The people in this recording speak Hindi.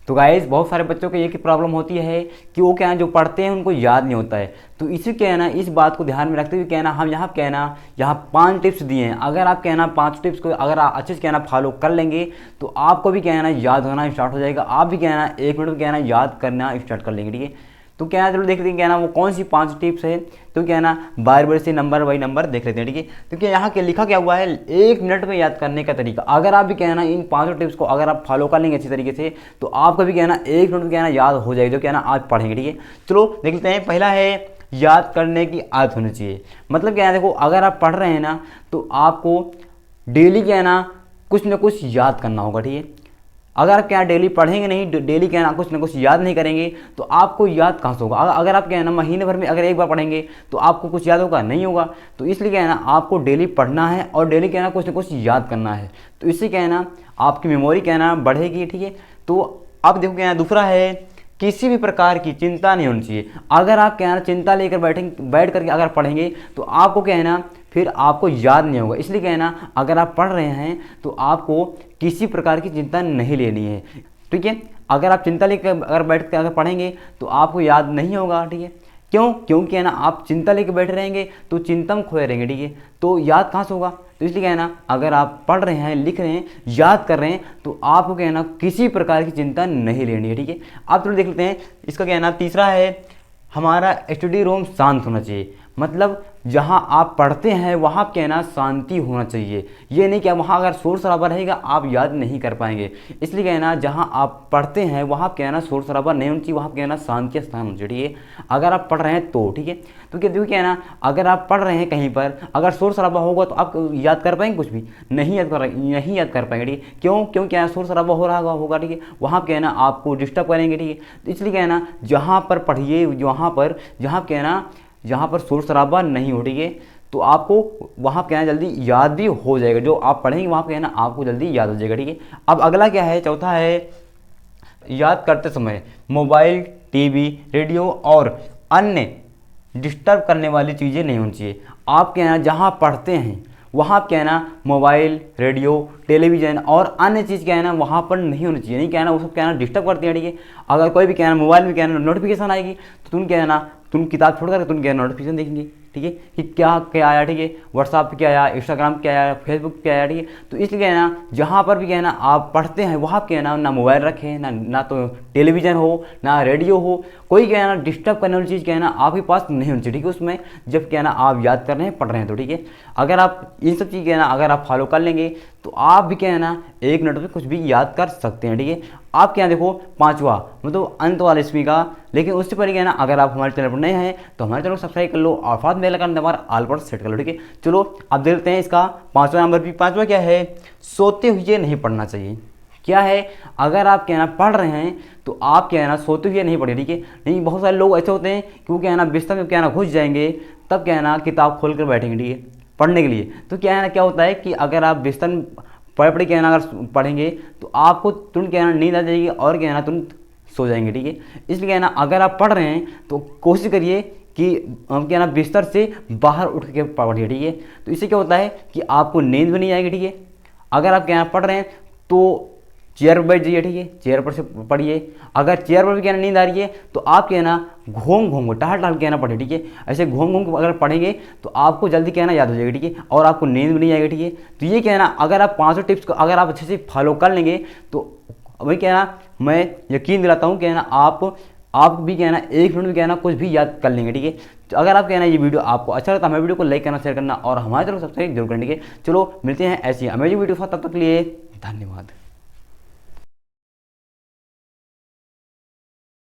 तो गाइस बहुत सारे बच्चों को एक ही प्रॉब्लम होती है कि वो क्या है जो पढ़ते हैं उनको याद नहीं होता है। तो इसी क्या है ना, इस बात को ध्यान में रखते हुए क्या है ना, हम यहाँ क्या है ना, यहाँ 5 टिप्स दिए हैं। अगर आप क्या है ना 5 टिप्स को अगर आप अच्छे से क्या है ना फॉलो कर लेंगे तो आपको भी क्या है ना याद होना स्टार्ट हो जाएगा। आप भी क्या है ना 1 मिनट में क्या है ना याद करना स्टार्ट कर लेंगे, ठीक है। तो क्या है चलो देख लेते हैं क्या है ना वो कौन सी 5 टिप्स है। तो क्या है ना बार बार से नंबर बाई नंबर देख लेते हैं, ठीक है। तो क्या यहाँ क्या लिखा क्या हुआ है, 1 मिनट में याद करने का तरीका। अगर आप भी क्या है ना इन 5 टिप्स को अगर आप फॉलो कर लेंगे अच्छी तरीके से तो आपका भी क्या है ना 1 मिनट में क्या है ना याद हो जाएगा, जो क्या है ना आज पढ़ेंगे, ठीक है। चलो देख लेते हैं। पहला है याद करने की आदत होनी चाहिए। मतलब क्या है देखो, अगर आप पढ़ रहे हैं ना तो आपको डेली क्या है ना कुछ ना कुछ याद करना होगा, ठीक है। अगर आप क्या डेली पढ़ेंगे नहीं, डेली क्या है ना कुछ याद नहीं करेंगे तो आपको याद कहाँ से होगा। अगर आप क्या है ना महीने भर में अगर एक बार पढ़ेंगे तो आपको कुछ याद होगा, नहीं होगा। तो इसलिए क्या है ना आपको डेली पढ़ना है और डेली क्या है ना कुछ याद करना है। तो इससे क्या है ना आपकी मेमोरी क्या है ना बढ़ेगी, ठीक है। तो अब देखो क्या है दूसरा है, किसी भी प्रकार की चिंता नहीं होनी चाहिए। अगर आप क्या है ना चिंता लेकर बैठ करके अगर पढ़ेंगे तो आपको क्या है ना फिर आपको याद नहीं होगा। इसलिए क्या है ना अगर आप पढ़ रहे हैं तो आपको किसी प्रकार की चिंता नहीं लेनी है, ठीक है। अगर आप चिंता लेकर अगर बैठ कर अगर पढ़ेंगे तो आपको याद नहीं होगा, ठीक है। क्यों? क्योंकि है ना आप चिंता लेकर बैठे रहेंगे तो चिंता में खोए रहेंगे, ठीक है। तो याद कहाँ से होगा। तो इसलिए क्या है ना अगर आप पढ़ रहे हैं, लिख रहे हैं, याद कर रहे हैं तो आपको क्या है ना किसी प्रकार की चिंता नहीं लेनी है, ठीक है। आप थोड़ा देख लेते हैं इसका क्या है ना तीसरा है, हमारा स्टडी रूम शांत होना चाहिए। मतलब जहाँ आप पढ़ते हैं वहाँ क्या है ना शांति होना चाहिए। ये नहीं कि वहाँ अगर शोर शराबा रहेगा आप याद नहीं कर पाएंगे। इसलिए क्या है ना जहाँ आप पढ़ते हैं वहाँ क्या है ना शोर शराबा नहीं होना चाहिए, वहाँ क्या है ना शांति स्थान होना चाहिए, ठीक है। अगर आप पढ़ रहे हैं तो ठीक है। तो क्या देखिए क्या है ना अगर आप पढ़ रहे हैं कहीं पर अगर शोर शराबा होगा तो आप याद कर पाएंगे, कुछ भी नहीं याद कर पाएंगे, ठीक है। क्यों? क्यों क्या है शोर शराबा हो रहा होगा, ठीक है। वहाँ क्या है ना आपको डिस्टर्ब करेंगे, ठीक है। तो इसलिए क्या है ना जहाँ पर पढ़िए, जहाँ क्या है ना जहाँ पर शोर शराबा नहीं हो, ठीक है। तो आपको वहाँ क्या है जल्दी याद भी हो जाएगा, जो आप पढ़ेंगे वहाँ क्या है ना आपको जल्दी याद हो जाएगा, ठीक है। अब अगला क्या है, चौथा है याद करते समय मोबाइल, टीवी, रेडियो और अन्य डिस्टर्ब करने वाली चीज़ें नहीं होनी चाहिए। आप क्या है ना जहाँ पढ़ते हैं वहाँ क्या है ना मोबाइल, रेडियो, टेलीविज़न और अन्य चीज़ क्या है ना वहाँ पर नहीं होनी चाहिए। नहीं क्या है ना वो सब क्या है ना डिस्टर्ब करते हैं, ठीक है। अगर कोई भी क्या है ना मोबाइल में क्या है ना नोटिफिकेशन आएगी तो तुम क्या है ना तुम किताब छोड़ कर तुम क्या है नोटिफिकेशन देखेंगे, ठीक है, कि क्या क्या आया, ठीक है। व्हाट्सएप पे क्या आया, इंस्टाग्राम क्या आया, फेसबुक क्या आया, ठीक है। तो इसलिए क्या है ना जहाँ पर भी क्या है ना आप पढ़ते हैं वहाँ क्या है ना मोबाइल रखें, ना तो टेलीविज़न हो ना रेडियो हो, कोई क्या है ना डिस्टर्ब करने वाली चीज़ क्या है ना आपके पास नहीं होनी चाहिए, ठीक है। उसमें जब क्या है ना आप याद कर रहे हैं, पढ़ रहे हैं तो ठीक है। अगर आप इन सब चीज़ क्या है ना अगर आप फॉलो कर लेंगे तो आप भी क्या है ना 1 मिनट में कुछ भी याद कर सकते हैं, ठीक है। आप क्या देखो पांचवा मतलब अंत वाला इसमें का, लेकिन उससे पहले क्या है ना अगर आप हमारे चैनल पर नए हैं तो हमारे चैनल को सब्सक्राइब कर लो और साथ में बेल आइकन दबाकर ऑल पर सेट कर लो, ठीक है। चलो अब देखते हैं इसका पांचवा नंबर भी। पांचवा क्या है, सोते हुए नहीं पढ़ना चाहिए। क्या है, अगर आप क्या है ना पढ़ रहे हैं तो आप क्या है ना सोते हुए नहीं पढ़े, ठीक है। नहीं बहुत सारे लोग ऐसे होते हैं कि वो क्या है ना बिस्तर में क्या है ना घुस जाएंगे, तब क्या है ना किताब खोल कर बैठेंगे, ठीक है, पढ़ने के लिए। तो क्या है ना क्या होता है कि अगर आप बिस्तर में पढ़े क्या है ना अगर पढ़ेंगे तो आपको तुरंत क्या है ना नींद आ जाएगी और क्या है ना तुरंत सो जाएंगे, ठीक है। इसलिए क्या है ना अगर आप पढ़ रहे हैं तो कोशिश करिए कि हम क्या है ना बिस्तर से बाहर उठ के पढ़िए, ठीक है। तो इससे क्या होता है कि आपको नींद भी नहीं आएगी, ठीक है। अगर आप क्या है पढ़ रहे हैं तो चेयर पर बैठ जाइए, ठीक है, चेयर पर से पढ़िए। अगर चेयर पर भी क्या ना नींद आ रही है तो आप क्या है ना घूम टहल के ना पढ़े, ठीक है। ऐसे घूम अगर पढ़ेंगे तो आपको जल्दी क्या है ना याद हो जाएगी, ठीक है, और आपको नींद भी नहीं आएगी, ठीक है। तो ये क्या है ना अगर आप 5 टिप्स को अगर आप अच्छे से फॉलो कर लेंगे तो वही क्या है ना मैं यकीन दिलाता हूँ क्या है ना आप भी क्या है ना 1 मिनट में क्या है ना कुछ भी याद कर लेंगे, ठीक है। तो अगर आप क्या है ना ये वीडियो आपको अच्छा लगता है हमारे वीडियो को लाइक करना, शेयर करना और हमारे चैनल को सब्सक्राइब जरूर करने के। चलो मिलते हैं ऐसी अमेजिंग वीडियो के साथ, तब तक के लिए धन्यवाद।